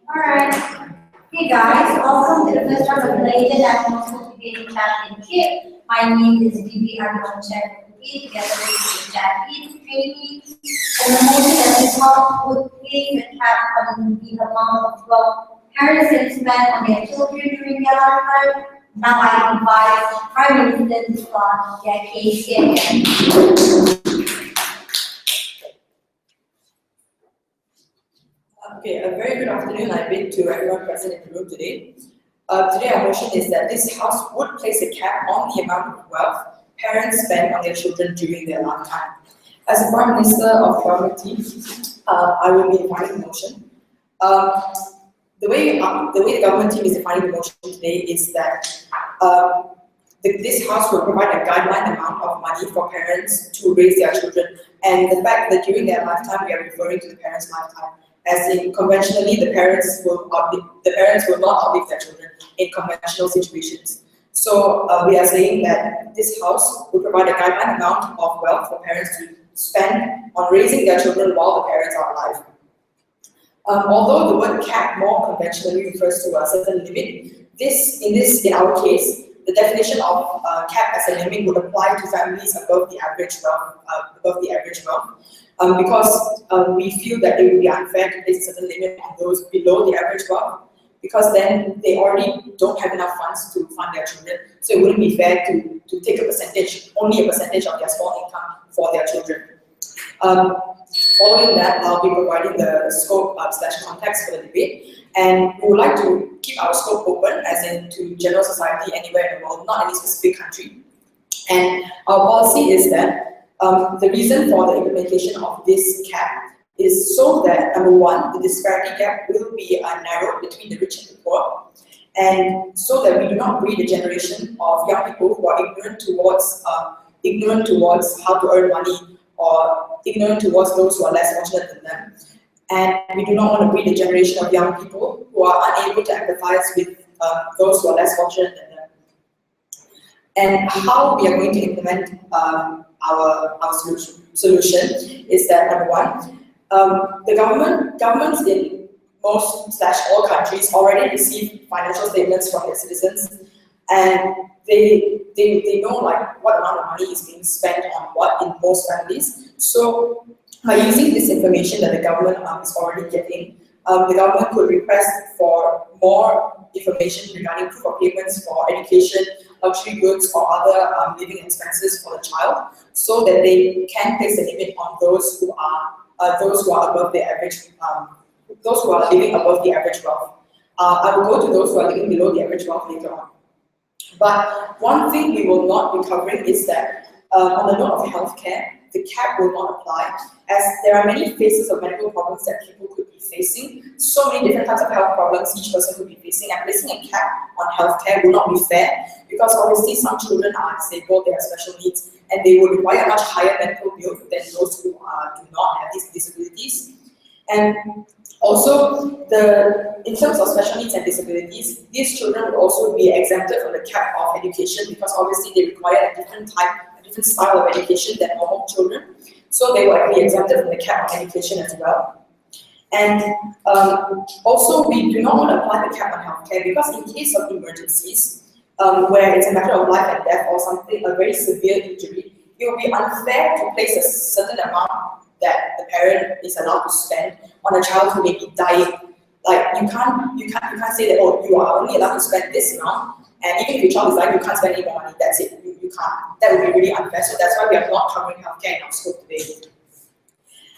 Alright. Hey guys, welcome to the first round of Malaysian National School Debating Championship. My name is DB Arnold Championship, together with Jackie, Trainee, and the motion that we talk would place a cap on the amount of 12 parents can spend on their children during their lifetime. Now I invite Prime Minister to start their case again. Okay, a very good afternoon, I bid to everyone present in the room today. Today our motion is that this House would place a cap on the amount of wealth parents spend on their children during their lifetime. As a Prime Minister of the government team, I will be defining the motion. The way the government team is defining the motion today is that this House will provide a guideline amount of money for parents to raise their children, and the fact that during their lifetime, we are referring to the parents' lifetime. As in, conventionally, the parents will not outlive their children in conventional situations. So we are saying that this House will provide a guideline amount of wealth for parents to spend on raising their children while the parents are alive. Although the word cap more conventionally refers to a certain limit, in our case, the definition of cap as a limit would apply to families above the average wealth. Because we feel that it would be unfair to place a certain limit on those below the average wealth, because then they already don't have enough funds to fund their children. So it wouldn't be fair to take only a percentage of their small income for their children. Following that, I'll be providing the scope / context for the debate, and we would like to keep our scope open, as in to general society anywhere in the world, not any specific country. And our policy is that the reason for the implementation of this cap is so that, number one, the disparity gap will be narrowed between the rich and the poor, and so that we do not breed a generation of young people who are ignorant towards how to earn money, or ignorant towards those who are less fortunate than them. And we do not want to breed a generation of young people who are unable to empathize with those who are less fortunate than them. And how we are going to implement our solution is that, number one, the governments in most / all countries already receive financial statements from their citizens, and they know like what amount of money is being spent on what in most families. So by using this information that the government is already getting, the government could request for more information regarding proof of payments for education, luxury goods, or other living expenses for the child, so that they can place a limit on those who are above the average, those who are living above the average wealth. I will go to those who are living below the average wealth later on. But one thing we will not be covering is that on the note of healthcare, the cap will not apply, as there are many phases of medical problems that people could be facing. So many different types of health problems each person could be facing, and placing a cap on healthcare will not be fair, because obviously some children are disabled, they have special needs, and they will require a much higher medical bill than those who do not have these disabilities. And also, in terms of special needs and disabilities, these children will also be exempted from the cap of education, because obviously they require a different style of education than normal children. So they will be exempted from the cap of education as well. And also, we do not want to apply the cap on healthcare, because in case of emergencies, where it's a matter of life and death or something, a very severe injury, it will be unfair to place a certain amount that the parent is allowed to spend on a child who may be dying. Like you can't say that, oh, you are only allowed to spend this amount, and even if your child is dying, you can't spend any more money. That's it. You can't. That would be really unfair. So that's why we are not covering healthcare in our scope today.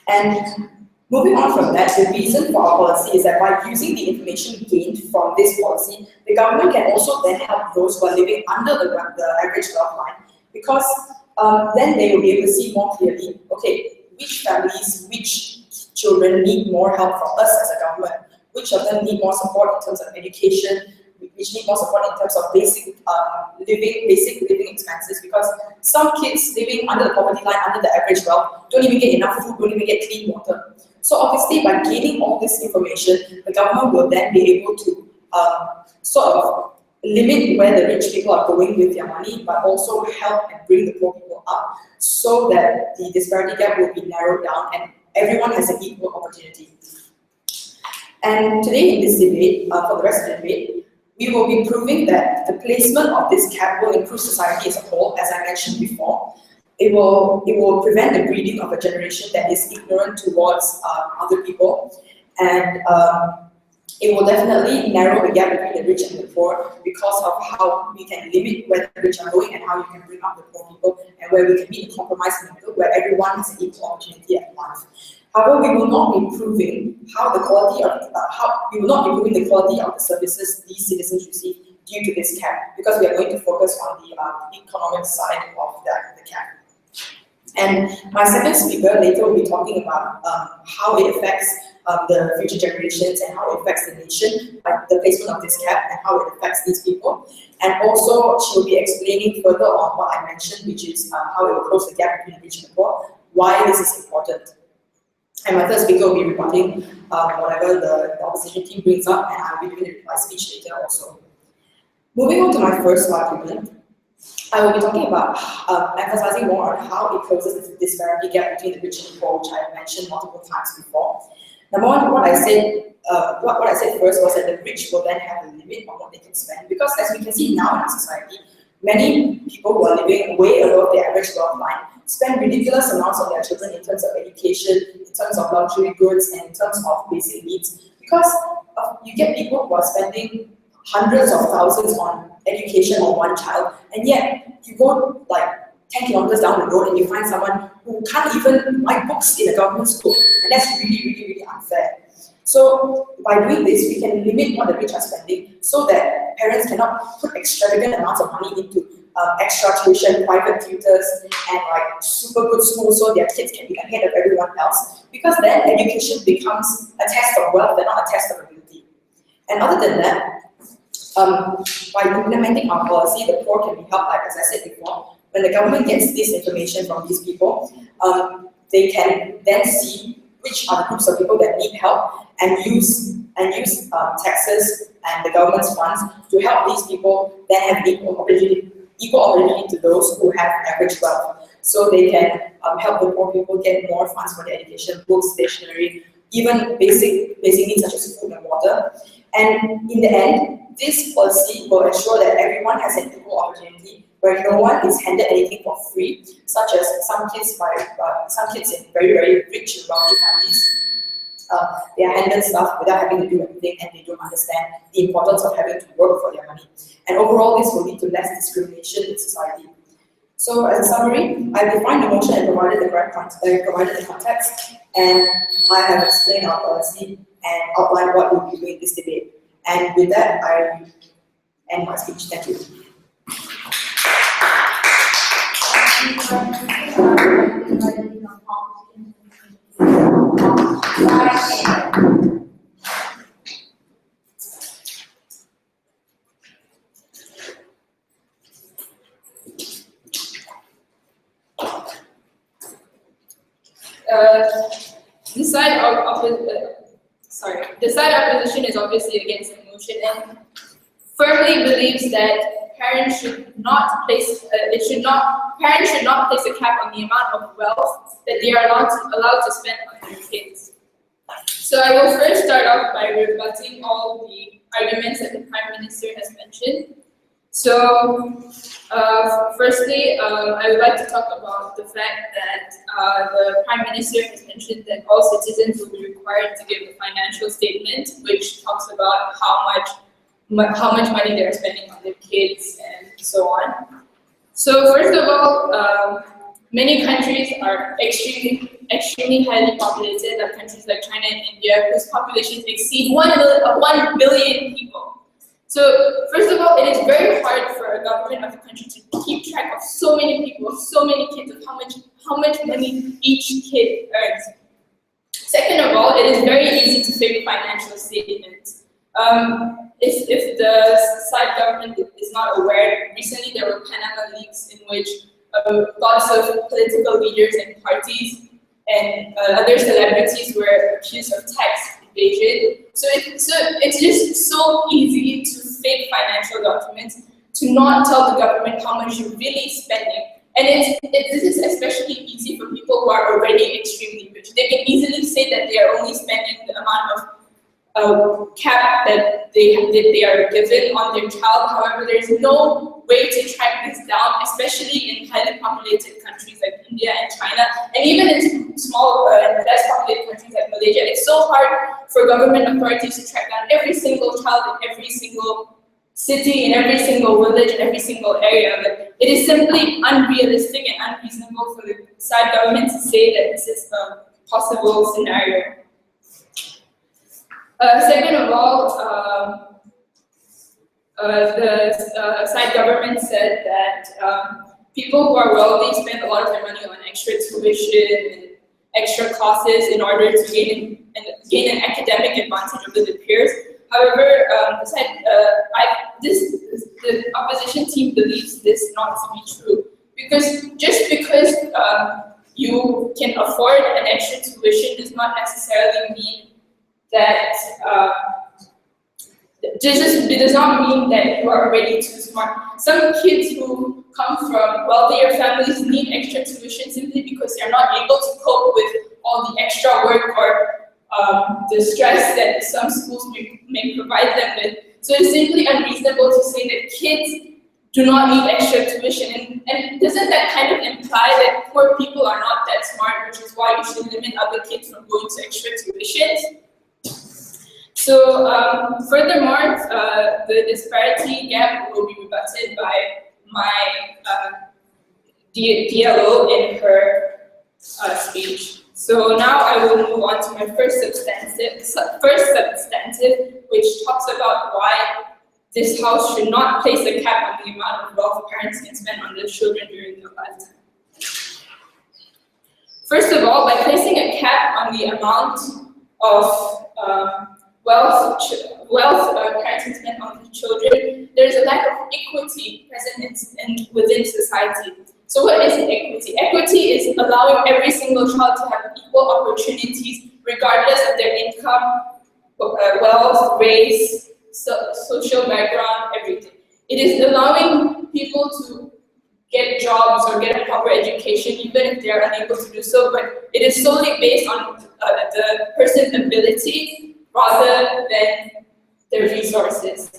And moving on from that, the reason for our policy is that by using the information gained from this policy, the government can also then help those who are living under the average wealth line, because then they will be able to see more clearly, okay, which families, which children need more help from us as a government, which of them need more support in terms of education, which need more support in terms of basic living expenses, because some kids living under the poverty line, under the average wealth, don't even get enough food, don't even get clean water. So obviously, by gaining all this information, the government will then be able to sort of limit where the rich people are going with their money, but also help and bring the poor people up, so that the disparity gap will be narrowed down and everyone has an equal opportunity. And today in this debate, for the rest of the debate, we will be proving that the placement of this cap will improve society as a whole, as I mentioned before. It will prevent the breeding of a generation that is ignorant towards other people, and it will definitely narrow the gap between the rich and the poor because of how we can limit where the rich are going and how you can bring up the poor people, and where we can meet a compromise in the middle where everyone has an equal opportunity at life. However, we will not be improving the quality of the services these citizens receive due to this cap, because we are going to focus on the economic side of the cap. And my second speaker later will be talking about how it affects the future generations and how it affects the nation, like the placement of this cap and how it affects these people. And also, she will be explaining further on what I mentioned, which is how it will close the gap between the rich and the poor, why this is important. And my third speaker will be rebutting whatever the opposition team brings up, and I'll be doing the reply speech later also. Moving on to my first argument, I will be talking about emphasizing more on how it closes the disparity gap between the rich and the poor, which I have mentioned multiple times before. Number one, what I said first was that the rich will then have a limit on what they can spend, because as we can see now in our society, many people who are living way above the average wealth line spend ridiculous amounts on their children in terms of education, in terms of luxury goods, and in terms of basic needs. Because you get people who are spending hundreds of thousands on education on one child, and yet you go like 10 kilometers down the road and you find someone who can't even buy books in a government school, and that's really unfair. So by doing this, we can limit what the rich are spending so that parents cannot put extravagant amounts of money into extra tuition, private tutors, and like super good schools so their kids can be ahead of everyone else, because then education becomes a test of wealth and not a test of ability. And other than that, by implementing our policy, the poor can be helped, like as I said before. When the government gets this information from these people, they can then see which are the groups of people that need help, and use taxes and the government's funds to help these people then have equal opportunity to those who have average wealth. So they can help the poor people get more funds for their education, books, stationery, even basic needs such as food and water. And in the end, this policy will ensure that everyone has an equal opportunity, where no one is handed anything for free, such as some kids in very rich and wealthy families. They are handed stuff without having to do anything, and they don't understand the importance of having to work for their money. And overall, this will lead to less discrimination in society. So, as a summary, I defined the motion and provided the context, and I have explained our policy and outlined what we'll be doing in this debate. And with that, I end my speech. Thank you. The side opposition is obviously against the motion and firmly believes that parents should not place a cap on the amount of wealth that they are allowed to spend on their kids. So I will first start off by rebutting all the arguments that the Prime Minister has mentioned. So, firstly, I would like to talk about the fact that the Prime Minister has mentioned that all citizens will be required to give a financial statement, which talks about how much money they're spending on their kids and so on. So, first of all, many countries are extremely highly populated, like countries like China and India, whose populations exceed 1 billion people. So, first of all, it is very hard for a government of a country to keep track of so many people, so many kids, of how much money each kid earns. Second of all, it is very easy to fake financial statements. If the side government is not aware, recently there were Panama leaks in which lots of political leaders and parties and other celebrities were accused of tax evasion. So it's just so easy to fake financial documents, to not tell the government how much you're really spending. And this is especially easy for people who are already extremely rich. They can easily say that they are only spending the amount of cap that they are given on their child. However, there is no way to track this down, especially in highly populated countries like India and China, and even in small and less populated countries like Malaysia. It's so hard for government authorities to track down every single child in every single city, in every single village, in every single area. But it is simply unrealistic and unreasonable for the side government to say that this is a possible scenario. Second of all, the side government said that people who are wealthy spend a lot of their money on extra tuition and extra classes in order to gain an academic advantage over their peers. However, the opposition team believes this not to be true, because just because you can afford an extra tuition does not necessarily mean that it does not mean that you are already too smart. Some kids who come from wealthier families need extra tuition simply because they're not able to cope with all the extra work or the stress that some schools may provide them with. So it's simply unreasonable to say that kids do not need extra tuition. And doesn't that kind of imply that poor people are not that smart, which is why you should limit other kids from going to extra tuitions? So furthermore, the disparity gap will be rebutted by my DLO in her speech. So now I will move on to my first substantive, which talks about why this house should not place a cap on the amount of wealth parents can spend on their children during their lifetime. First of all, by placing a cap on the amount of wealth parents can spend on their children, there is a lack of equity present within society. So what is equity? Equity is allowing every single child to have equal opportunities regardless of their income, wealth, race, social background, everything. It is allowing people to get jobs or get a proper education even if they are unable to do so, but it is solely based on the person's ability rather than their resources.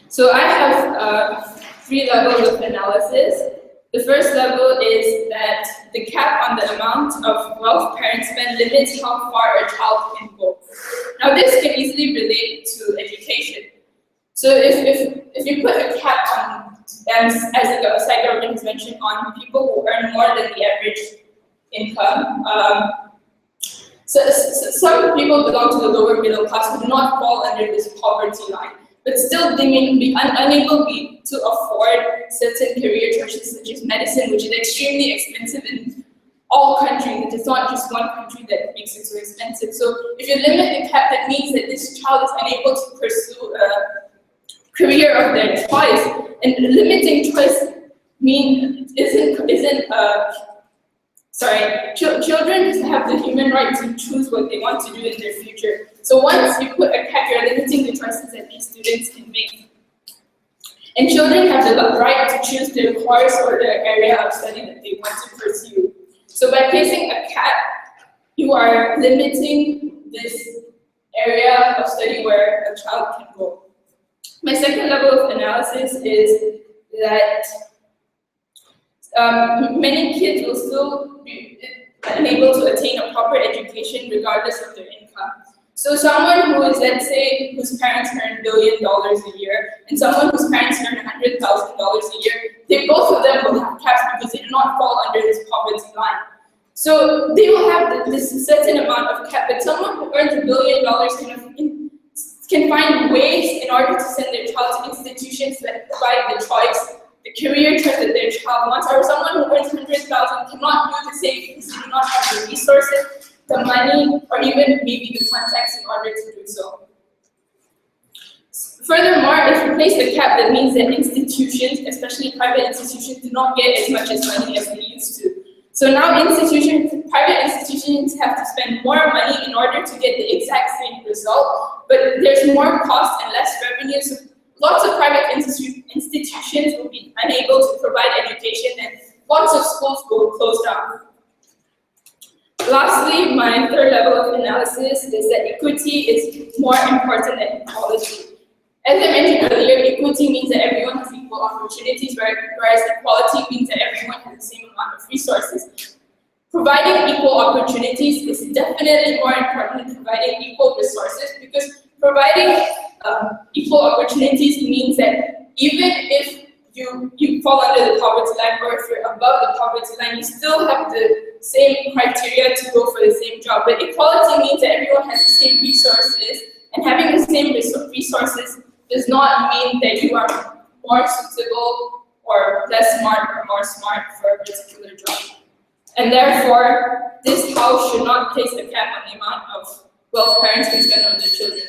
So I have 3 levels of analysis. The first level is that the cap on the amount of wealth parents spend limits how far a child can go. Now this can easily relate to education. So if you put a cap on, as the side government has mentioned, on people who earn more than the average income, so some people belong to the lower middle class who do not fall under this poverty line, but still they may be unable to afford certain career choices such as medicine, which is extremely expensive in all countries. It is not just one country that makes it so expensive. So if you limit the cap, that means that this child is unable to pursue a career of their choice, and limiting choice children have the human right to choose what they want to do in their future. So once you put a cap, you're limiting the choices that these students can make. And children have the right to choose their course or the area of study that they want to pursue. So by placing a cap, you are limiting this area of study where a child can go. My second level of analysis is that many kids will still be unable to attain a proper education regardless of their income. So someone who is, let's say, whose parents earn $1 billion a year, and someone whose parents earn $100,000 a year, both of them will have caps because they do not fall under this poverty line. So they will have this certain amount of cap, but someone who earns $1 billion can find ways in order to send their child to institutions that provide the choice, the career choice that their child wants, or someone who earns $100,000 cannot do the same because they do not have the resources, the money, or even maybe the contacts in order to do so. Furthermore, if you place a cap, that means that institutions, especially private institutions, do not get as much money as they used to. So now private institutions have to spend more money in order to get the exact same result, but there's more cost and less revenue. So lots of private institutions will be unable to provide education, and lots of schools will close down. Lastly, my third level of analysis is that equity is more important than equality. As I mentioned earlier, equity means that everyone has equal opportunities, whereas equality means that everyone has the same amount of resources. Providing equal opportunities is definitely more important than providing equal resources, because providing equal opportunities means that even if you fall under the poverty line, or if you're above the poverty line, you still have the same criteria to go for the same job. But equality means that everyone has the same resources, and having the same resources does not mean that you are more suitable or less smart or more smart for a particular job. And therefore, this house should not place a cap on the amount of wealth parents can spend on their children.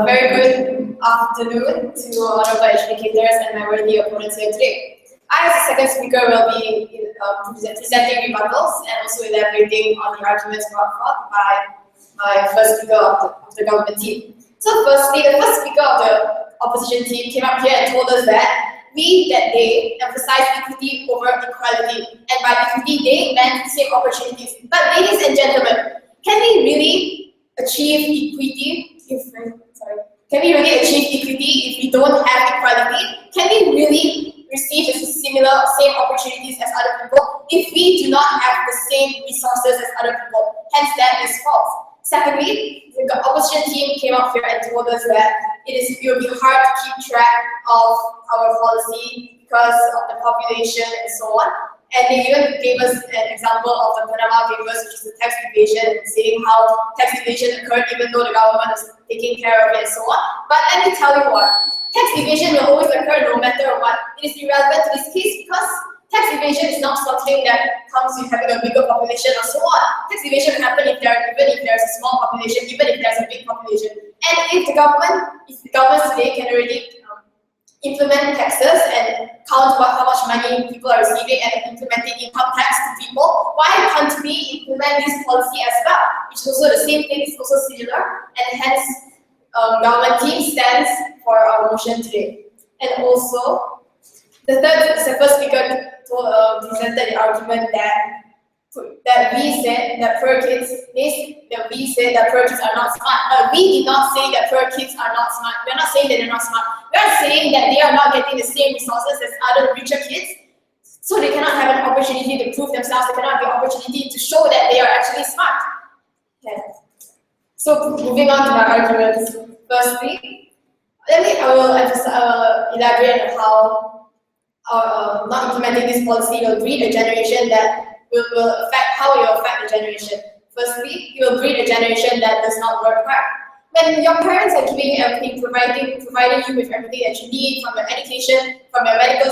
Very good afternoon to honorable educators and my worthy opponents here today. I, as a second speaker, will be presenting rebuttals and also elaborating on the arguments brought forth by my first speaker of the government team. So firstly, the first speaker of the opposition team came up here and told us that we, that day, emphasized equity over equality. And by equity, they meant same opportunities. But ladies and gentlemen, can we really achieve equity Can we really achieve equity if we don't have equality? Can we really receive the same opportunities as other people if we do not have the same resources as other people? Hence, that is false. Secondly, the opposition team came up here and told us that it will be hard to keep track of our policy because of the population and so on. And they even gave us an example of the Panama Papers, which is the tax evasion, saying how tax evasion occurred even though the government is taking care of it and so on. But let me tell you what, tax evasion will always occur no matter what. It is irrelevant to this case because tax evasion is not something that comes with having a bigger population or so on. Tax evasion will happen even if there's a small population, even if there's a big population. And if the government today can already implement taxes and count how much money people are receiving and implementing income tax to people, why can't we implement this policy as well? Which is also the same thing, it's also similar, and hence government team stands for our motion today. And also, the first speaker presented the argument that we said that poor kids are not smart. But we did not say that poor kids are not smart. We're not saying that they're not smart. We're saying that they are not getting the same resources as other richer kids, so they cannot have an opportunity to prove themselves. They cannot have the opportunity to show that they are actually smart. Okay. So moving on to my arguments. Firstly, I will elaborate on how not implementing this policy will breed a generation that will affect the generation. Firstly, it will breed a generation that does not work hard. When your parents are giving you everything, providing you with everything that you need, from your education, from your medical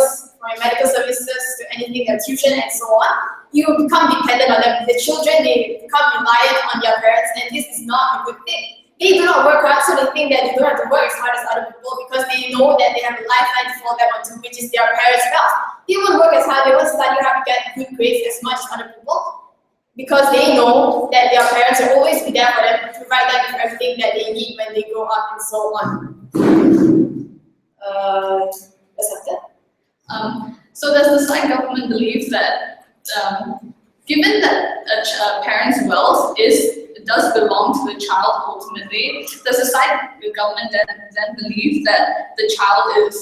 services to anything, your tuition and so on, you become dependent on them. The children, they become reliant on their parents, and this is not a good thing. They do not work hard, so they think that they don't have to work as hard as other people because they know that they have a lifeline to fall back onto, which is their parents' wealth. They won't work as hard, they won't study hard to get good grades as much as other people because they know that their parents will always be there for them to provide them with everything that they need when they grow up and so on. So does the Thai government believe that given that a parent's wealth does belong to the child ultimately, does the Thai government then believe that the child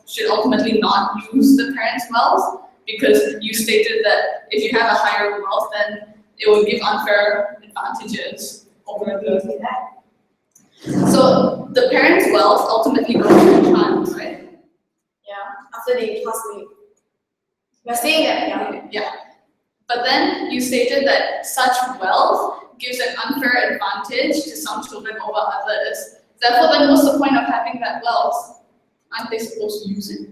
should ultimately not use the parent's wealth? Because you stated that if you have a higher wealth, then it would give unfair advantages over the. So the parent's wealth ultimately goes to the child, right? Yeah, after they pass away. You're saying that, Yeah. But then you stated that such wealth gives an unfair advantage to some children over others. Therefore, then what's the point of having that wealth? Aren't they supposed to use it?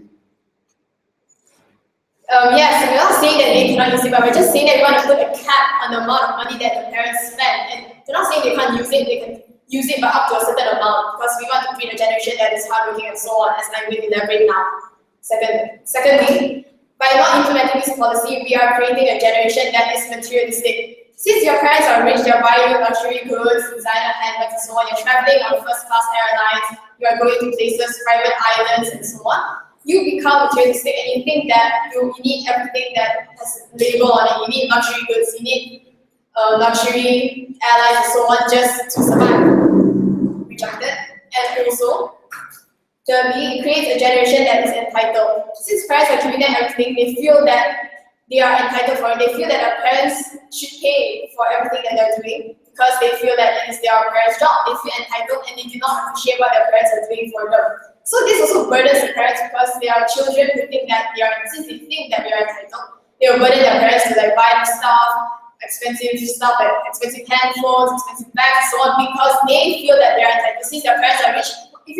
Yes, we're not saying that they cannot use it, but we're just saying that we want to put a cap on the amount of money that the parents spend. And we're not saying they can't use it, they can use it, but up to a certain amount, because we want to create a generation that is hardworking and so on, as I will elaborate now. Secondly, by not implementing this policy, we are creating a generation that is materialistic. Since your parents are rich, they're buying you luxury goods, designer handbags, and so on, you're traveling on first-class airlines, you are going to places, private islands, and so on. You become materialistic and you think that you need everything that has a label on it. You need luxury goods, you need luxury airlines and so on just to survive. Rejected. And also, thirdly, it creates a generation that is entitled. Since parents are giving them everything, they feel that they are entitled for it. They feel that their parents should pay for everything that they're doing because they feel that it is their parents' job. They feel entitled and they do not appreciate what their parents are doing for them. So this also burdens the parents because they are children who think that since they think that they are entitled, they will burden their parents to like buy them expensive stuff like expensive handphones, expensive bags, and so on, because they feel that they are entitled. Since their parents are rich, if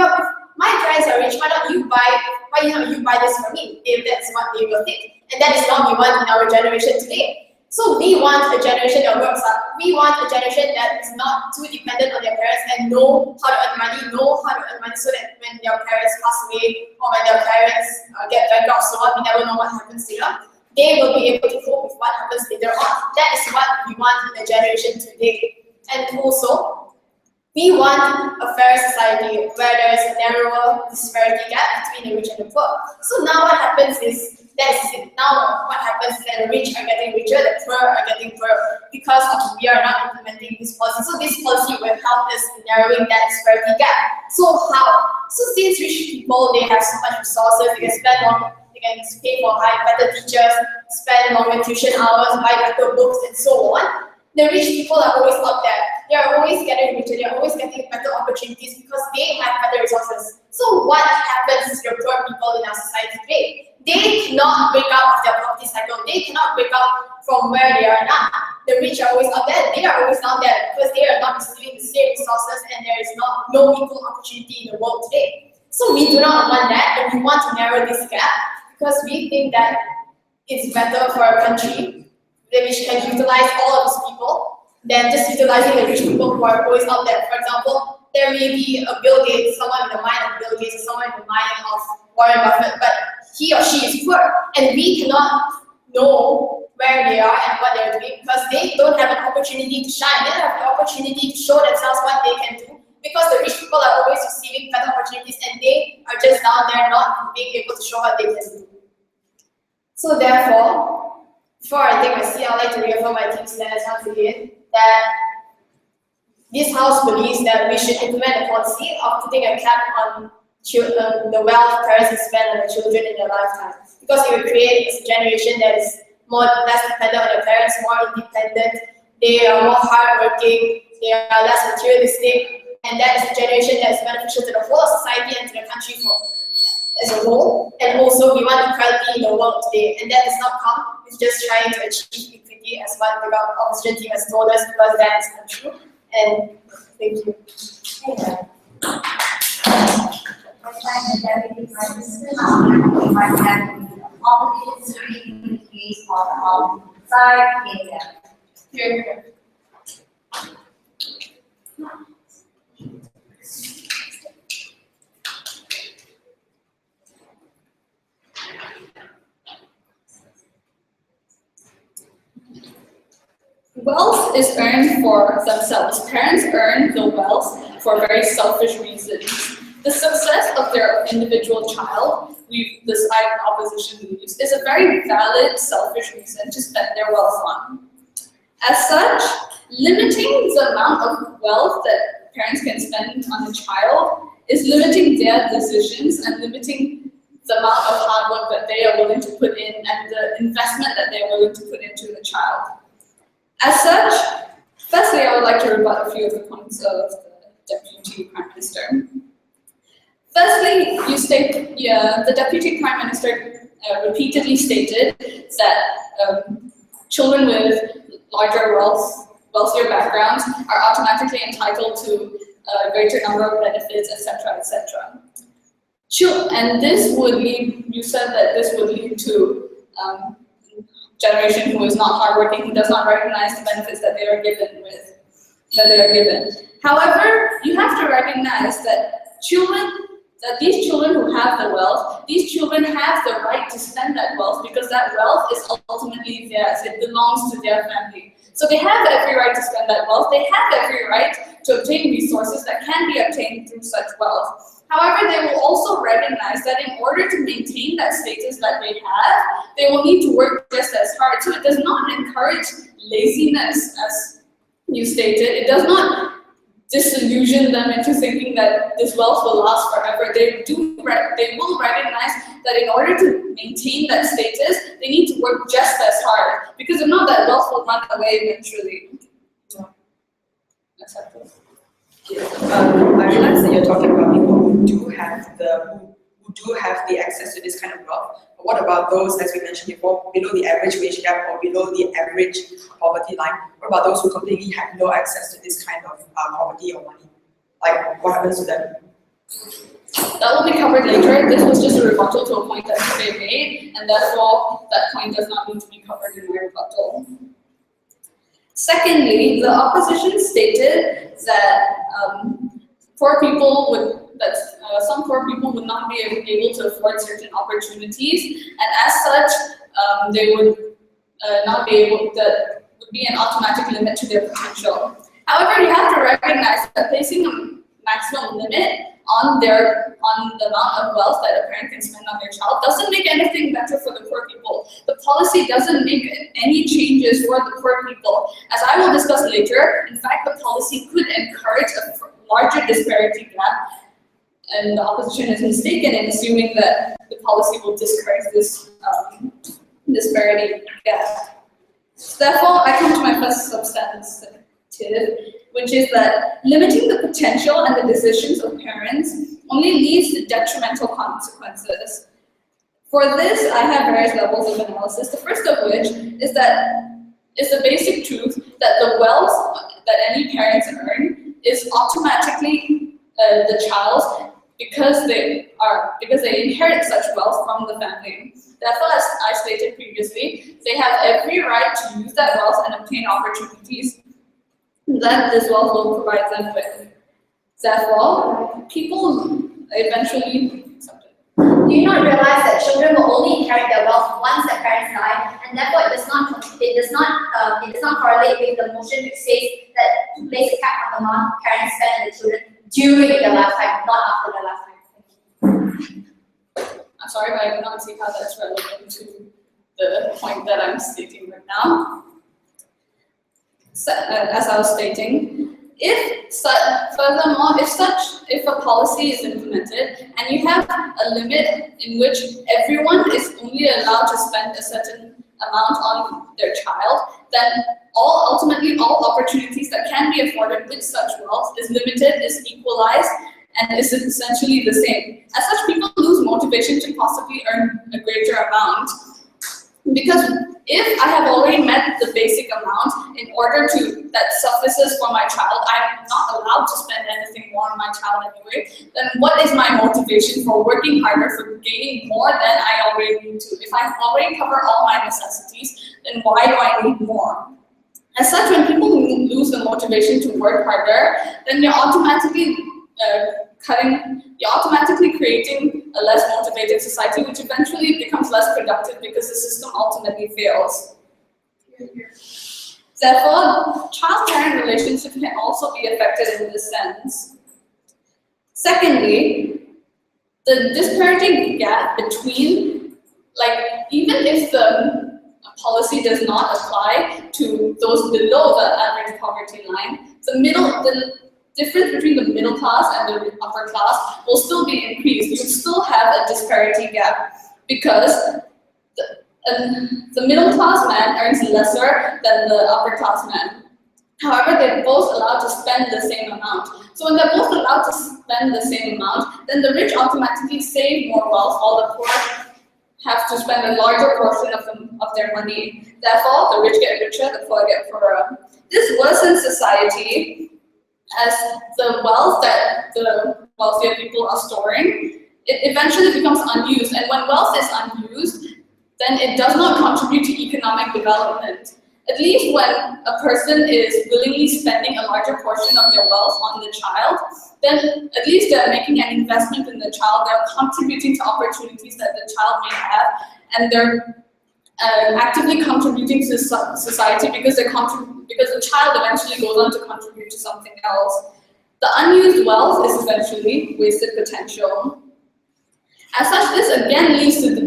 my parents are rich, why don't you buy this for me? If that's what they will think. And that is what we want in our generation today. So we want a generation that works hard. We want a generation that is not too dependent on their parents and know how to earn money, so that when their parents pass away or when their parents get bankrupt, so on, we never know what happens later. They will be able to cope with what happens later on. That is what we want in the generation today. And also, we want a fair society where there is a narrower disparity gap between the rich and the poor. So now what happens is, the rich are getting richer, the poor are getting poorer because we are not implementing this policy. So this policy will help us in narrowing that disparity gap. So how? So since rich people, they have so much resources, they can spend more, they can pay for better teachers, spend longer tuition hours, buy better books, and so on. The rich people are always out there. They are always getting richer. They are always getting better opportunities because they have better resources. So what happens to the poor people in our society today? They cannot break out of their poverty cycle. They cannot break out from where they are now. The rich are always out there. They are always down there because they are not receiving the same resources and there is no equal opportunity in the world today. So we do not want that, and we want to narrow this gap because we think that it's better for a country which can utilize all of these people than just utilizing the rich people who are always out there. For example, there may be a Bill Gates, someone in the mind of Bill Gates, or someone in the mind of Warren Buffett, but he or she is poor, and we cannot know where they are and what they're doing because they don't have an opportunity to shine. They don't have the opportunity to show themselves what they can do because the rich people are always receiving better opportunities and they are just down there not being able to show what they can do. So therefore, before I take my seat, I'd like to reaffirm my team's stance once again that this House believes that we should implement a policy of putting a cap on the wealth parents can spend on their children in their lifetime, because it will create a generation that is less dependent on their parents, more independent, they are more hardworking, they are less materialistic, and that is a generation that is beneficial to the whole society and to the country as a whole. And also, we want equality in the world today, and that does not come with just trying to achieve equity as what the opposition team has told us, because that is not true. And thank you. Here. Wealth is earned for themselves. Parents earn the wealth for very selfish reasons. The success of their individual child, the side opposition believes, is a very valid selfish reason to spend their wealth on. As such, limiting the amount of wealth that parents can spend on a child is limiting their decisions and limiting the amount of hard work that they are willing to put in and the investment that they are willing to put into the child. As such, firstly, I would like to rebut a few of the points of the Deputy Prime Minister. Firstly, the Deputy Prime Minister repeatedly stated that children with larger wealthier backgrounds are automatically entitled to a greater number of benefits, etc., etc. And this would lead, you said that this would lead to generation who is not hardworking, who does not recognize the benefits that they are given. However, you have to recognize that these children who have the wealth, these children have the right to spend that wealth because that wealth is ultimately theirs. It belongs to their family. So they have every right to spend that wealth. They have every right to obtain resources that can be obtained through such wealth. However, they will also recognize that in order to maintain that status that they have, they will need to work just as hard. So it does not encourage laziness, as you stated. It does not disillusion them into thinking that this wealth will last forever. They will recognize that in order to maintain that status, they need to work just as hard. Because if not, that wealth will run away eventually. Acceptable. I realize that you're talking about people who do have the access to this kind of wealth. But what about those, as we mentioned before, below the average wage gap or below the average poverty line? What about those who completely have no access to this kind of poverty or money? Like, what happens to them? That will be covered later. This was just a rebuttal to a point that they made, and therefore that point does not need to be covered in my rebuttal. Secondly, the opposition stated that some poor people would not be able to afford certain opportunities, and as such, they would not be able. That would be an automatic limit to their potential. However, you have to recognize that placing a maximum limit on the amount of wealth that a parent can spend on their child doesn't make anything better for the poor people. The policy doesn't make any changes for the poor people. As I will discuss later, in fact, the policy could encourage a larger disparity gap, and the opposition is mistaken in assuming that the policy will discourage this disparity gap. Therefore, I come to my first substantive, which is that limiting the potential and the decisions of parents only leads to detrimental consequences. For this, I have various levels of analysis. The first of which is the basic truth that the wealth that any parents earn is automatically the child's because they inherit such wealth from the family. Therefore, as I stated previously, they have every right to use that wealth and obtain opportunities that this wealth will provide them with. Therefore, people eventually. Do you not realize that children will only inherit their wealth once their parents die, and therefore it does not correlate with the motion which says that to place a cap on the amount parents spend on the children during their lifetime, not after their lifetime. I'm sorry, but I do not see how that's relevant to the point that I'm stating right now. So, as I was stating, if a policy is implemented and you have a limit in which everyone is only allowed to spend a certain amount on their child, then ultimately all opportunities that can be afforded with such wealth is limited, is equalized, and is essentially the same. As such, people lose motivation to possibly earn a greater amount. Because if I have already met the basic amount in order that suffices for my child, I'm not allowed to spend anything more on my child anyway, then what is my motivation for working harder, for gaining more than I already need to? If I already cover all my necessities, then why do I need more? As such, when people lose the motivation to work harder, then you're automatically creating a less motivated society, which eventually becomes less productive because the system ultimately fails. Therefore, child-parent relationships can also be affected in this sense. Secondly, the disparity gap between, even if the policy does not apply to those below the average poverty line, the difference between the middle class and the upper class will still be increased. You still have a disparity gap because the middle class man earns lesser than the upper class man. However, they're both allowed to spend the same amount. So when they're both allowed to spend the same amount, then the rich automatically save more wealth, while the poor have to spend a larger portion of their money. Therefore, the rich get richer, the poor get poorer. This worsens society, as the wealth that the wealthier people are storing, it eventually becomes unused. And when wealth is unused, then it does not contribute to economic development. At least when a person is willingly spending a larger portion of their wealth on the child, then at least they're making an investment in the child, they're contributing to opportunities that the child may have, and they're actively contributing to society because the child eventually goes on to contribute to something else. The unused wealth is eventually wasted potential. As such, this again leads to the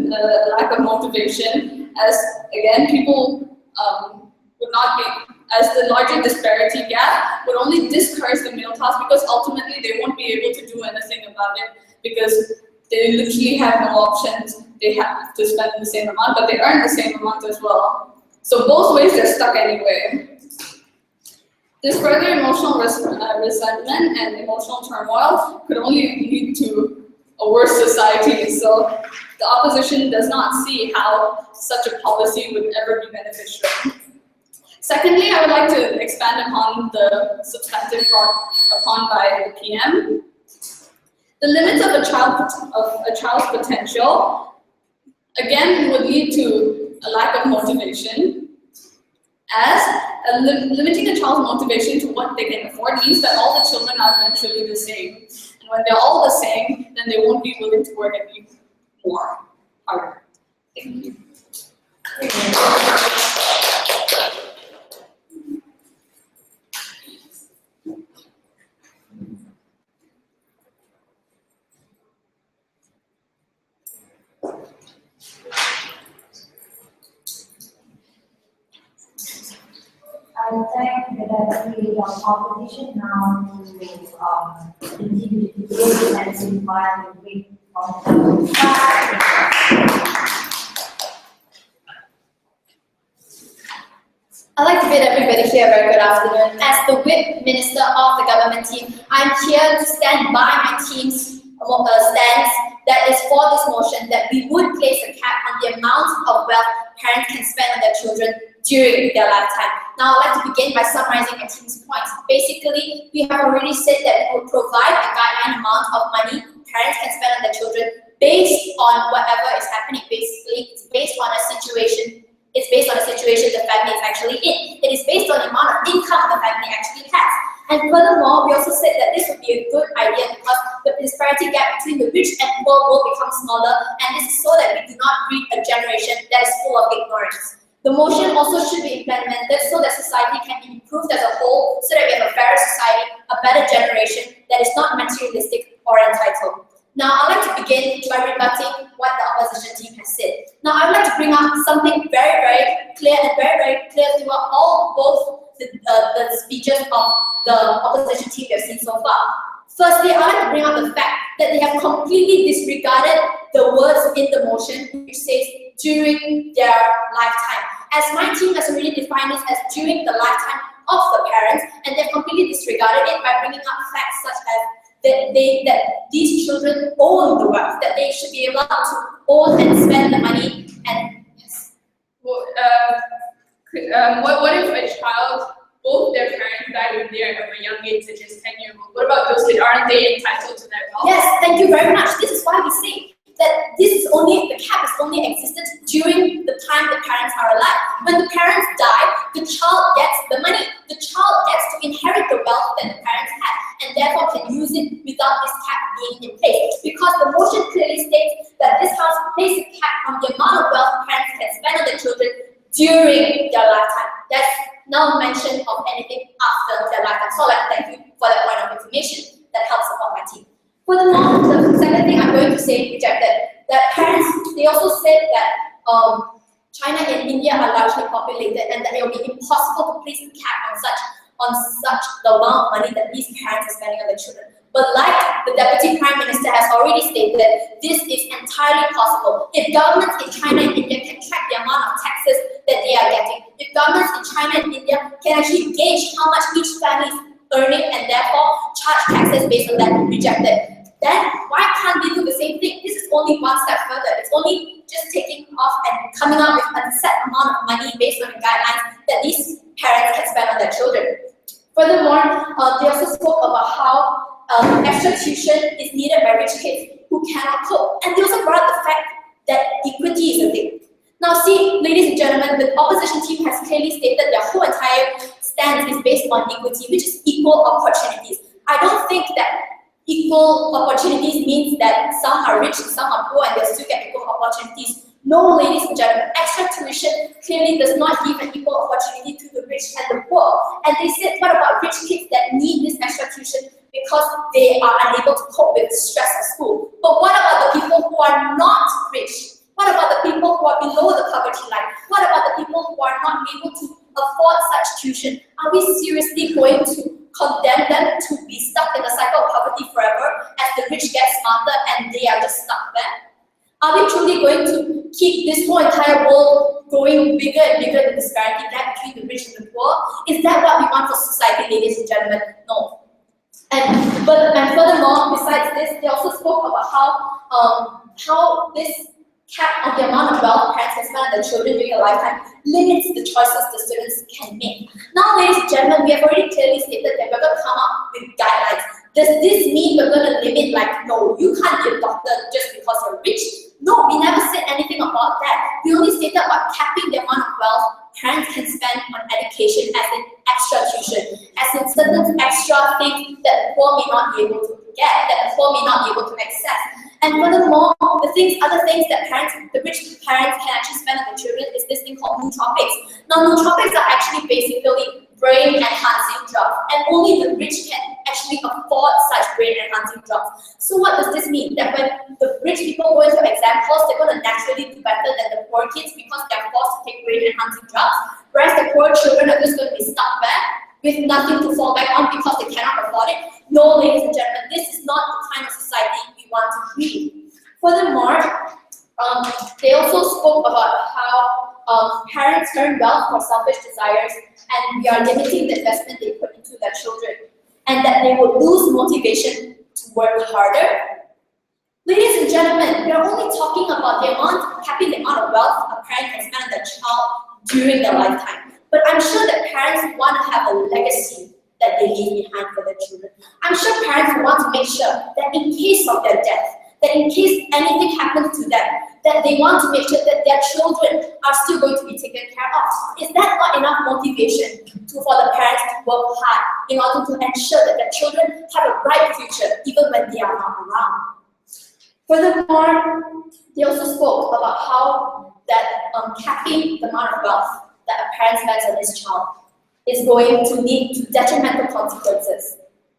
lack of motivation, as again people would not be, as the larger disparity gap would only discourage the middle class because ultimately they won't be able to do anything about it because they literally have no options. They have to spend the same amount, but they earn the same amount as well. So both ways they're stuck anyway. This further emotional resentment and emotional turmoil could only lead to a worse society. So the opposition does not see how such a policy would ever be beneficial. Secondly, I would like to expand upon the substantive brought upon by the PM. The limits of a child's potential, again, would lead to a lack of motivation, as limiting a child's motivation to what they can afford means that all the children are eventually the same. And when they're all the same, then they won't be willing to work any more harder. Thank you. I thank the deputy opposition now to continue to debate and invite the big I'd like to bid everybody here a very good afternoon. As the whip minister of the government team, I'm here to stand by my team's stance that is for this motion that we would place a cap on the amount of wealth parents can spend on their children during their lifetime. Now, I'd like to begin by summarizing my team's points. Basically, we have already said that we will provide a guideline amount of money parents can spend on their children based on whatever is happening. Basically, it's based on a situation. It's based on the situation the family is actually in. It is based on the amount of income the family actually has. And furthermore, we also said that this would be a good idea because the disparity gap between the rich and poor will become smaller, and this is so that we do not breed a generation that is full of ignorance. The motion also should be implemented so that society can be improved as a whole, so that we have a fairer society, a better generation that is not materialistic or entitled. Now, I'd like to begin by rebutting what the opposition team has said. Now, I'd like to bring up something very, very clear and very clear throughout both the speeches of the opposition team we have seen so far. Firstly, I'd like to bring up the fact that they have completely disregarded the words in the motion which says during their lifetime. As my team has already defined this as during the lifetime of the parents, and they've completely disregarded it by bringing up facts such as that these children own the wealth, that they should be able to own and spend the money. And yes. Well, what if a child, both their parents died when they are of a young age, such as 10 years old? What about those kids? Aren't they entitled to that wealth? Yes, thank you very much. This is why we say that the cap is only existent during the time the parents are alive. When the parents die, the child gets the money. The child gets to inherit the wealth that the parents have, and therefore can use it without this cap being in place. Because the motion clearly states that this house places a cap on the amount of wealth parents can spend on their children during their lifetime. That's no mention of anything after their lifetime. So thank you for that point of information that helps support my team. Furthermore, the second thing I'm going to say, that parents, they also said that China and India are largely populated and that it will be impossible to place a cap on such the amount of money that these parents are spending on their children. But like the Deputy Prime Minister has already stated, this is entirely possible. If governments in China and India can track the amount of taxes that they are getting, if governments in China and India can actually gauge how much each family is earning and therefore charge taxes based on that and reject it, then why can't they do the same thing? This is only one step further. It's only just taking off and coming up with a set amount of money based on the guidelines that these parents can spend on their children. Furthermore, they also spoke about how extra tuition is needed by rich kids who cannot cope. And they also brought up the fact that equity is a thing. Now see, ladies and gentlemen, the opposition team has clearly stated their whole entire stance is based on equity, which is equal opportunities. I don't think that equal opportunities means that some are rich and some are poor and they still get equal opportunities. No, ladies and gentlemen, extra tuition clearly does not give an equal opportunity to the rich and the poor. And they said, what about rich kids that need this extra tuition because they are unable to cope with the stress of school? But what about the people who are not rich? What about the people who are below the poverty line? What about the people who are not able to afford such tuition? Are we seriously going to condemn them to be stuck in the cycle of poverty forever as the rich get smarter and they are just stuck there? Are we truly going to keep this whole entire world growing bigger and bigger, the disparity gap between the rich and the poor? Is that what we want for society, ladies and gentlemen? No. And furthermore, besides this, they also spoke about how this cap on the amount of wealth parents can spend on their children during a lifetime limits the choices the students can make. Now, ladies and gentlemen, we have already clearly stated that we're going to come up with guidelines. Does this mean we're going to limit, like, no, you can't be a doctor just because you're rich? No, we never said anything about that. We only stated about capping the amount of wealth parents can spend on education as in extra tuition, as in certain extra things that the poor may not be able to get, that the poor may not be able to access. And furthermore, other things that the rich parents can actually spend on their children is this thing called nootropics. Now, nootropics are actually basically brain-enhancing drugs, and only the rich can actually afford such brain-enhancing drugs. So what does this mean? That when the rich people go into exam halls, they're going to naturally do better than the poor kids because they're forced to take brain-enhancing drugs, whereas the poor children are just going to be stuck there with nothing to fall back on because they cannot afford it. No, ladies and gentlemen, this is not the kind of society we want to create. Furthermore, they also spoke about how parents earn wealth for selfish desires, and we are limiting the investment they put into their children, and that they will lose motivation to work harder. Ladies and gentlemen, we are only talking about capping the amount of wealth a parent can spend on their child during their lifetime. But I'm sure that parents want to have a legacy that they leave behind for their children. I'm sure parents want to make sure that in case of their death, that in case anything happens to them, that they want to make sure that their children are still going to be taken care of. Is that not enough motivation for the parents to work hard in order to ensure that their children have a bright future even when they are not around? Furthermore, they also spoke about how that capping the amount of wealth that a parent spends on his child is going to lead to detrimental consequences.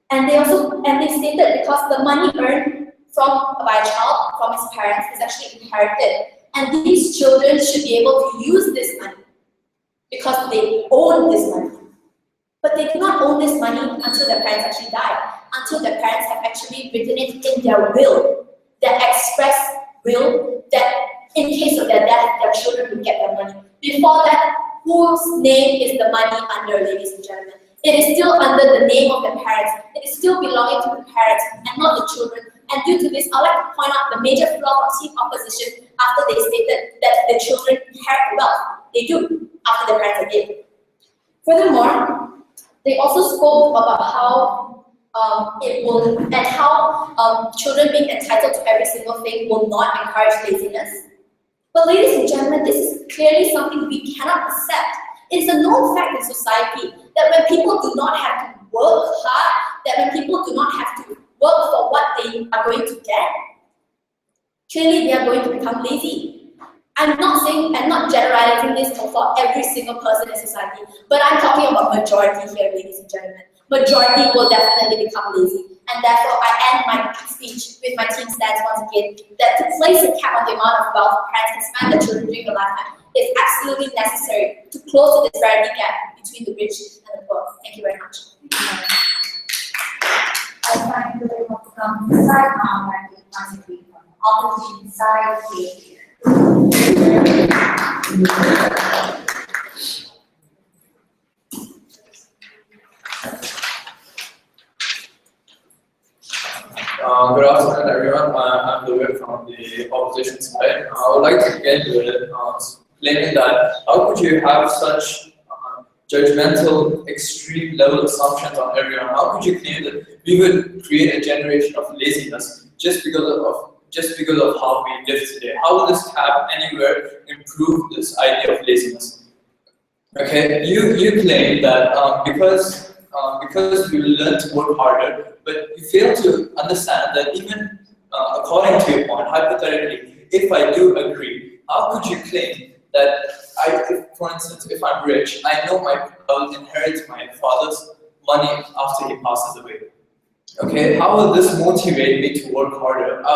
And they stated because the money earned by a child from his parents is actually inherited, and these children should be able to use this money because they own this money. But they do not own this money until their parents actually die, until their parents have actually written it in their will, their express will, that in case of their death, their children will get their money. Before that, whose name is the money under, ladies and gentlemen? It is still under the name of the parents. It is still belonging to the parents and not the children. And due to this, I'd like to point out the major flaw of team opposition after they stated that the children inherit wealth. They do, after the parents are dead. Furthermore, they also spoke about how children being entitled to every single thing will not encourage laziness. But ladies and gentlemen, this is clearly something we cannot accept. It is a known fact in society that when people do not have to work hard, that when people do not have to work for what they are going to get, clearly they are going to become lazy. I'm not generalizing this for every single person in society, but I'm talking about majority here, ladies and gentlemen. Majority will definitely become lazy. And therefore, I end my speech with my team stance once again, that to place a cap on the amount of wealth parents can spend their children during their lifetime is absolutely necessary to close the disparity gap between the rich and the poor. Thank you very much. I find that we want to come inside now and we want to be from opposition side here. Good afternoon, everyone. I'm Louis from the opposition side. I would like to begin with explaining that how could you have such judgmental, extreme level assumptions on everyone? How could you claim that we would create a generation of laziness just because of just because of how we live today. How will this cap anywhere improve this idea of laziness? Okay, you claim that because you learn to work harder, but you fail to understand that even according to your point, hypothetically, if I do agree, how could you claim that for instance, if I'm rich, I know I will inherit my father's money after he passes away. Okay, how will this motivate me to work harder? I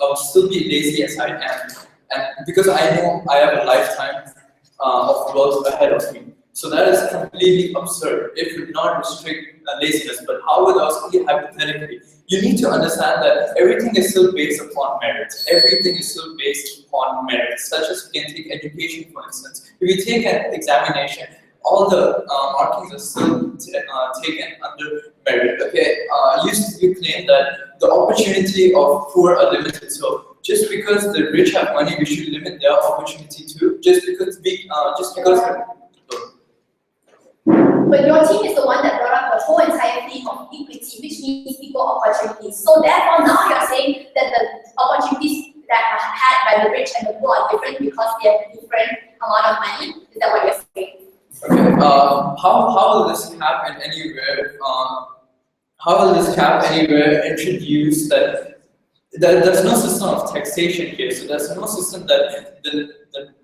will still be lazy as I am, and because I know I have a lifetime of wealth ahead of me. So that is completely absurd. It would not restrict laziness, but how would also be hypothetically? You need to understand that everything is still based upon merit. Everything is still based upon merit, such as you can take education, for instance. If you take an examination, all the markings are still taken under merit. Okay, you claim that the opportunity of poor are limited. So just because the rich have money, we should limit their opportunity too. Just because. But your team is the one that brought up the whole entire theme of equity, which means equal opportunities. So therefore, now you're saying that the opportunities that are had by the rich and the poor are different because they have a different amount of money. Is that what you're saying? Okay. How will this cap in anywhere? How will this cap anywhere introduce that there's no system of taxation here? So there's no system that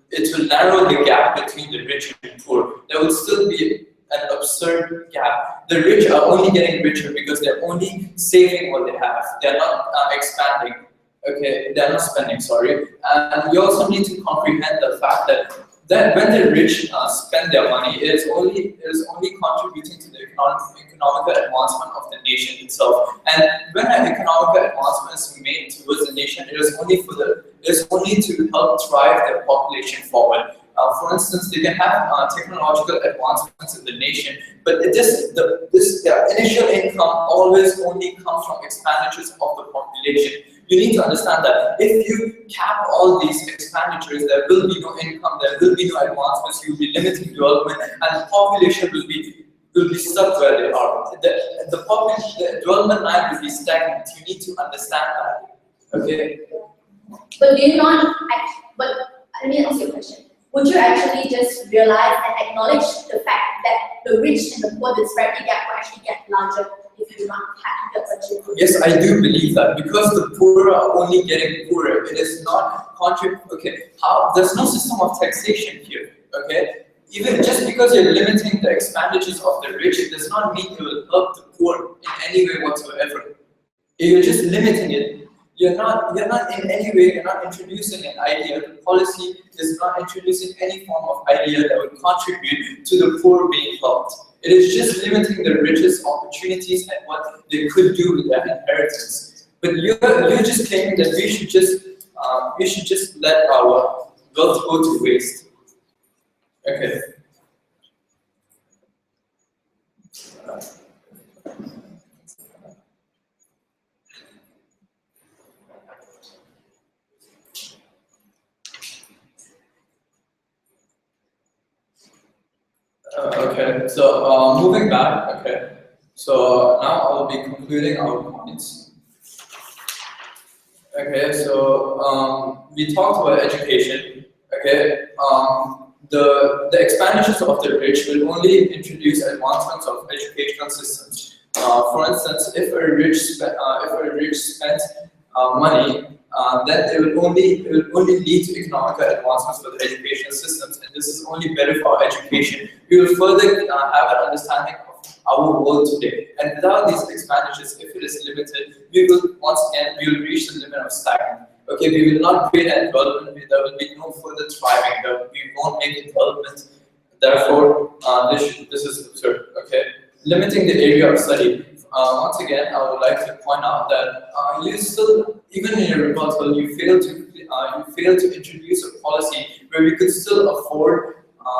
it will narrow the gap between the rich and poor. There will still be an absurd gap. The rich are only getting richer because they're only saving what they have. They're not expanding. Okay, they're not spending. Sorry, and you also need to comprehend the fact that when the rich spend their money, it is only contributing to the economical advancement of the nation itself. And when an economical advancement is made towards the nation, it is only to help drive their population forward. For instance, they can have technological advancements in the nation, but this initial income always only comes from expenditures of the population. You need to understand that if you cap all these expenditures, there will be no income, there will be no advancements, you will be limiting development, and the population will be stuck where they are. The development line will be stagnant. You need to understand that. Okay? But do you not, but let me ask you a question. Would you actually just realize and acknowledge the fact that the rich and the poor, the disparity gap will actually get larger if you do not have the opportunity? Yes, I do believe that because the poor are only getting poorer. It is not okay. There's no system of taxation here. Okay, even just because you're limiting the expenditures of the rich, it does not mean you will help the poor in any way whatsoever. You're just limiting it. You're not in any way, you're not introducing an idea. The policy is not introducing any form of idea that would contribute to the poor being helped. It is just limiting the richest opportunities and what they could do with their inheritance. But you're just claiming that we should just let our wealth go to waste. Okay. Okay, so moving back, okay, so now I'll be concluding our points. Okay, so we talked about education, okay, the expenditures of the rich will only introduce advancements of educational systems. For instance, if a rich spends money, then it will only lead to economical advancements for the educational systems, and this is only better for our education. We will further have an understanding of our world today, and without these expenditures, if it is limited, we will reach the limit of stagnant. Okay, we will not create a development. There will be no further thriving. We won't make development. Therefore, this is absurd. Okay, limiting the area of study. Once again, I would like to point out that you still, even in your rebuttal, you fail to introduce a policy where we could still afford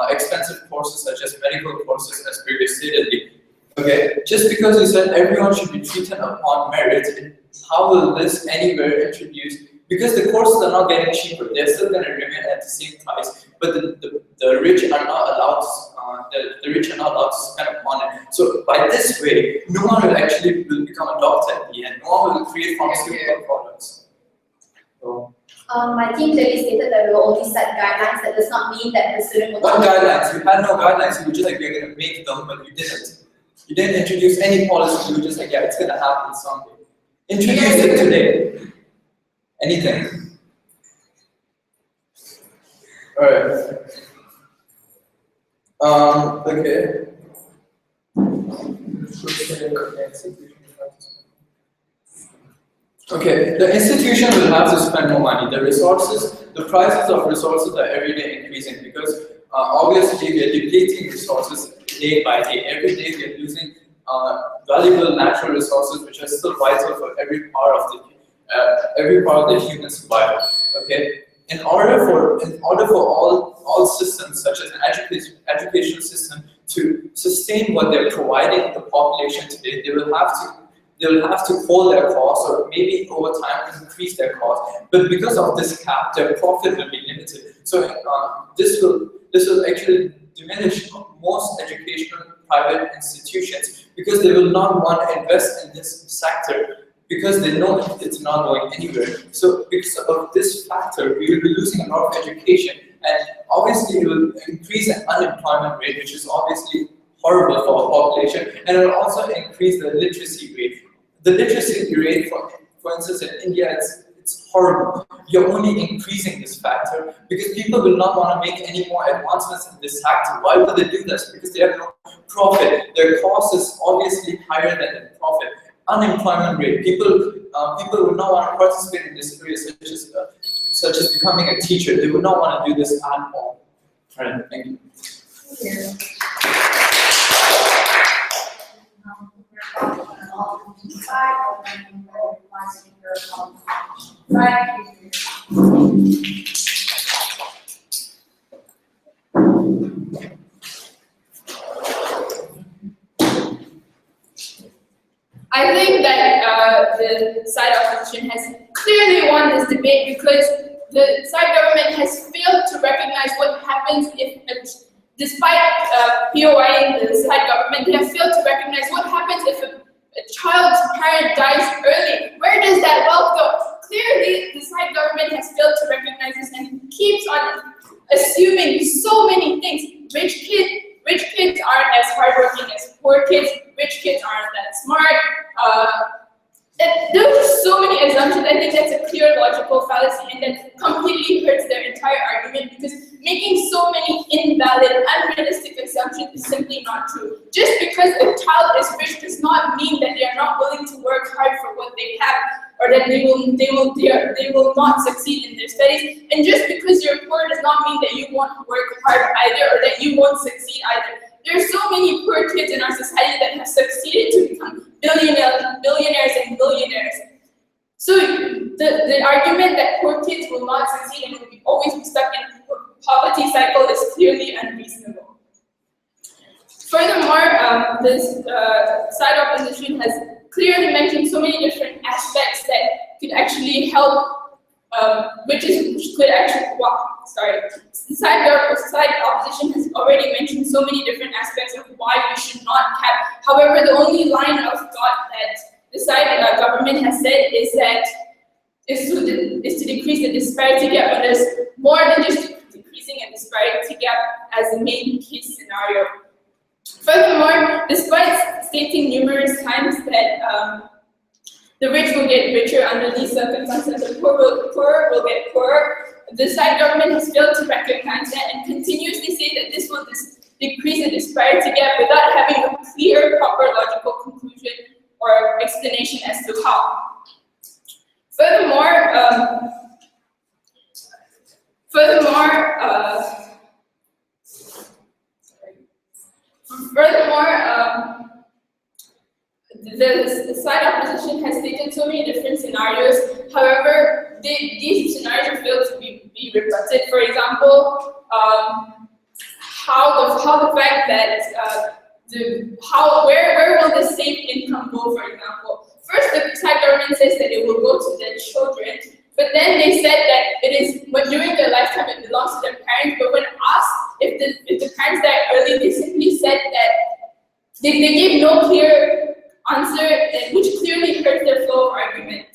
expensive courses such as medical courses, as previously stated. Okay, just because you said everyone should be treated upon merit, how will this anywhere introduce? Because the courses are not getting cheaper, they're still going to remain at the same price, but the rich are not allowed to spend upon it. So by this way, no one will become a doctor at the end. No one will create pharmaceutical products. Oh. My team clearly stated that we will only set guidelines. That does not mean that the student will What not. guidelines? You had no guidelines. You were just like, we're going to make them, but you didn't. You didn't introduce any policy. You were just like, yeah, it's going to happen someday. Introduce it today. Anything. Alright. Okay. Okay, the institution will have to spend more money. The resources, the prices of resources are every day increasing because obviously we are depleting resources day by day. Every day we are losing valuable natural resources which are still vital for every part of the human survival. Okay, in order for all systems such as an education system to sustain what they're providing the population today, they will have to hold their costs or maybe over time increase their costs. But because of this cap, their profit will be limited. So this will actually diminish most educational private institutions because they will not want to invest in this sector because they know it's not going anywhere. So because of this factor, we will be losing a lot of education, and obviously it will increase the unemployment rate, which is obviously horrible for our population, and it will also increase the literacy rate. The literacy rate, for instance, in India, it's horrible. You're only increasing this factor because people will not want to make any more advancements in this sector. Why would they do this? Because they have no profit. Their cost is obviously higher than the profit. Unemployment rate. People would not want to participate in this area, such as becoming a teacher. They would not want to do this at all. All right, thank you. I think that the side opposition has clearly won this debate because the side government has failed to recognize what happens if, despite POIing the side government, they have failed to recognize what happens if a child's parent dies early. Where does that wealth go? Clearly, the side government has failed to recognize this and keeps on assuming so many things. Rich kids aren't as hardworking as poor kids. Rich kids aren't that smart. There are just so many assumptions. I think that's a clear logical fallacy, and that completely hurts their entire argument because making so many invalid, unrealistic assumptions is simply not true. Just because a child is rich does not mean that they are not willing to work hard for what they have, or that they will not succeed in their studies. And just because you're poor does not mean that you won't work hard either, or that you won't succeed either. There are so many poor kids in our society that have succeeded to become billionaires and millionaires. So the argument that poor kids will not succeed and will always be stuck in a poverty cycle is clearly unreasonable. Furthermore, this side opposition has clearly mentioned so many different aspects that could actually help, the side opposition has already mentioned so many different aspects of why we should not cap. However, the only line of thought that the side government has said is to decrease the disparity gap, but there's more than just decreasing a disparity gap as the main case scenario. Furthermore, despite stating numerous times that the rich will get richer under these circumstances, the poor will get poorer, the side government has failed to recognize that and continuously say that this will decrease the disparity gap without having a clear, proper, logical conclusion or explanation as to how. Furthermore, the side opposition has stated so many different scenarios. Whoever, these scenarios fail to be rebutted. For example, how the fact that where will the safe income go? For example, first the side government says that it will go to their children, but then they said that during their lifetime it belongs to their parents. But when asked if the parents die early, they simply said that they gave no clear answer, which clearly hurts their flow of argument.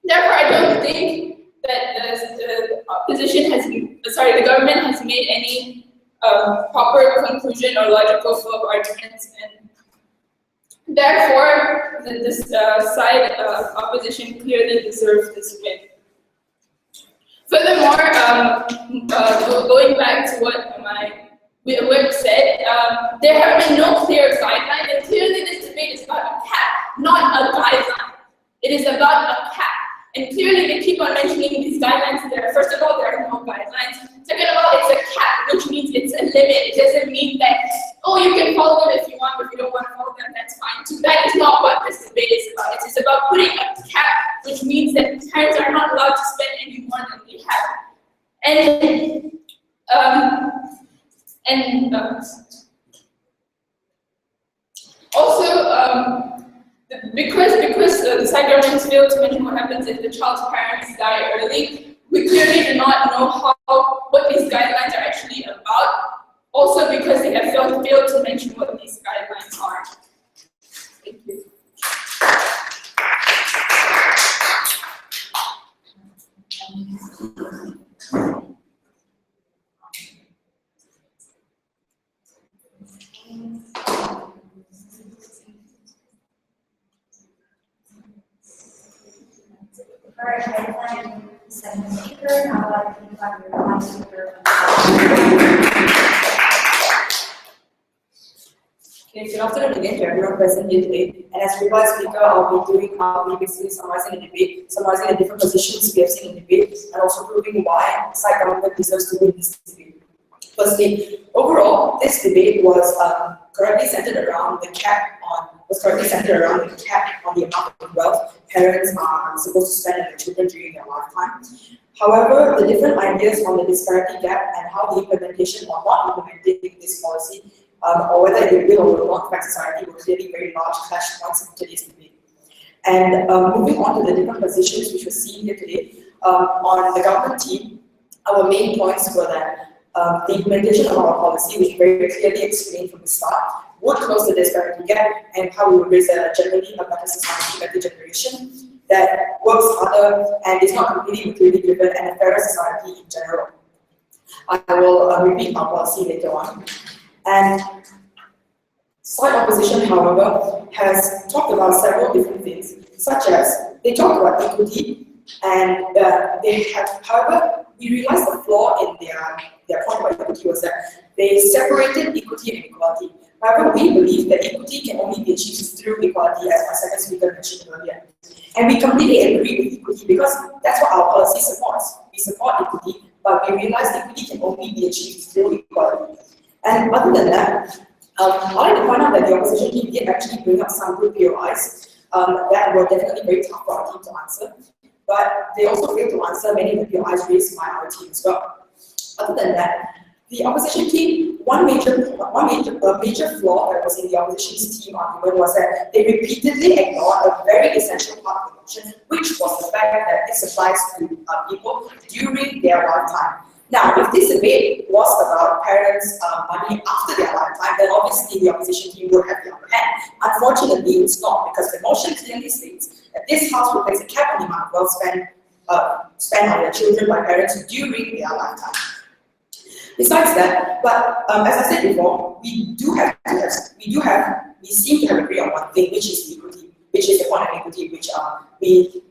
Therefore, I don't think that the opposition has, the government has made any proper conclusion or logical flow of arguments, and therefore this side opposition clearly deserves this win. Furthermore, going back to what my whip said, there have been no clear guidelines, and clearly this debate is about a cap, not a guideline. It is about a cap. And clearly they keep on mentioning these guidelines there. First of all, there are no guidelines. Second of all, it's a cap, which means it's a limit. It doesn't mean that, oh, you can follow them if you want, but if you don't want to follow them, that's fine too. That is not what this debate is about. It is about putting a cap, which means that parents are not allowed to spend any more than they have. Because the side governments failed to mention what happens if the child's parents die early, we clearly do not know what these guidelines are actually about. Also because they have failed to mention what these guidelines are. Thank you. Alright, I plan the second speaker, now I'd like to invite your last speaker. Okay, good afternoon again to everyone present here today. And as revised speaker, I'll be basically summarizing the debate, summarizing the different positions we have seen in the debate, and also proving why side government deserves to win this debate. Firstly, overall, this debate was correctly centered around the cap on the amount of wealth parents are supposed to spend on their children during their lifetime. However, the different ideas on the disparity gap and how the implementation or not implementing this policy, or whether it will or will not affect society, were clearly very large clash points in today's debate. And moving on to the different positions which we're seeing here today, on the government team, our main points were that the implementation of our policy, which very clearly explained from the start, would close the disparity gap and how we would raise generally a better society, better generation that works harder and is not completely materially driven, and a fairer society in general. I will repeat our policy later on. And side opposition, however, has talked about several different things, such as they talk about equity, and they have, however, we realized the flaw in their point about equity was that they separated equity and equality. However, we believe that equity can only be achieved through equality, as my second speaker mentioned earlier. And we completely agree with equity because that's what our policy supports. We support equity, but we realize equity can only be achieved through equality. And other than that, I'd like to point out that the opposition team did actually bring up some good POIs that were definitely very tough for our team to answer. But they also failed to answer many of the POIs raised by our team as well. Other than that, the opposition team, one major flaw that was in the opposition's team argument was that they repeatedly ignored a very essential part of the motion, which was the fact that this applies to people during their lifetime. Now, if this debate was about parents' money after their lifetime, then obviously the opposition team would have the upper hand. Unfortunately, it's not, because the motion clearly states that this House will place a cap on the amount of wealth spent on their children by parents during their lifetime. Besides that, but as I said before, we seem to have agreed on one thing, which is equity, which is the point of equity, which we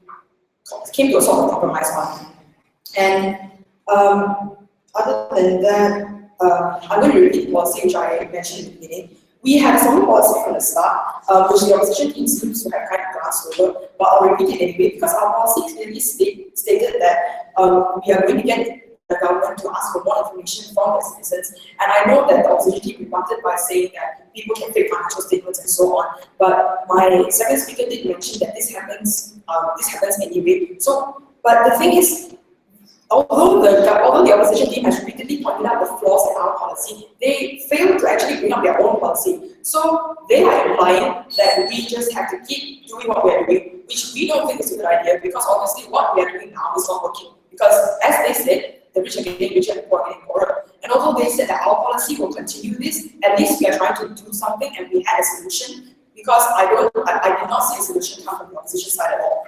came to a sort of compromise on. And other than that, I'm going to repeat the policy which I mentioned in the beginning. We had a solid policy from the start, which the opposition team seems to have kind of glanced over, but I'll repeat it anyway because our policy clearly stated that we are going to get the government to ask for more information from the citizens. And I know that the opposition team rebutted by saying that people can fake financial statements and so on. But my second speaker did mention that this happens anyway. So, but the thing is, although the opposition team has repeatedly pointed out the flaws in our policy, they failed to actually bring up their own policy. So they are implying that we just have to keep doing what we are doing, which we don't think is a good idea, because obviously what we are doing now is not working. Because as they said, the rich are getting richer and poor are getting poorer. And although they said that our policy will continue this, at least we are trying to do something, and we had a solution, because I did not see a solution come from the opposition side at all.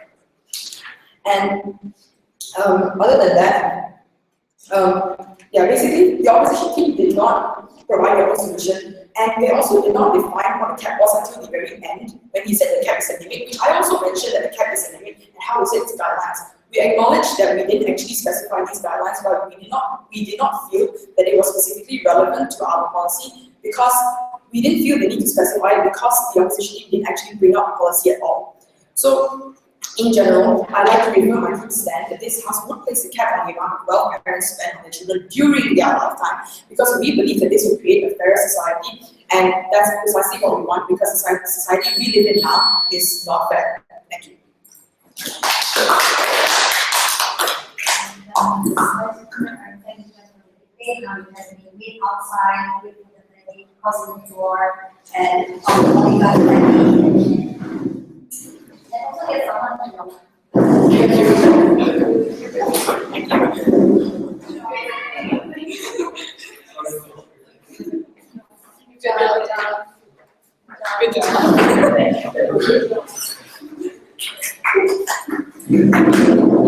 And Other than that, yeah, basically the opposition team did not provide their own solution, and they also did not define what the cap was until the very end when he said the cap is a limit, which I also mentioned that the cap is a limit and how to set its guidelines. We acknowledge that we didn't actually specify these guidelines, but we did not feel that it was specifically relevant to our policy because we didn't feel the need to specify it because the opposition team didn't actually bring up policy at all. So, in general, I'd like to review my team's stand that this House would place a cap on the amount of wealth parents spend on their children during their lifetime, because we believe that this will create a fairer society, and that's precisely what we want, because the society we live in now is not fair. Thank you. Thank you for the debate. Now it has been made outside with the positive floor and all the other. And also get someone to know. Good job.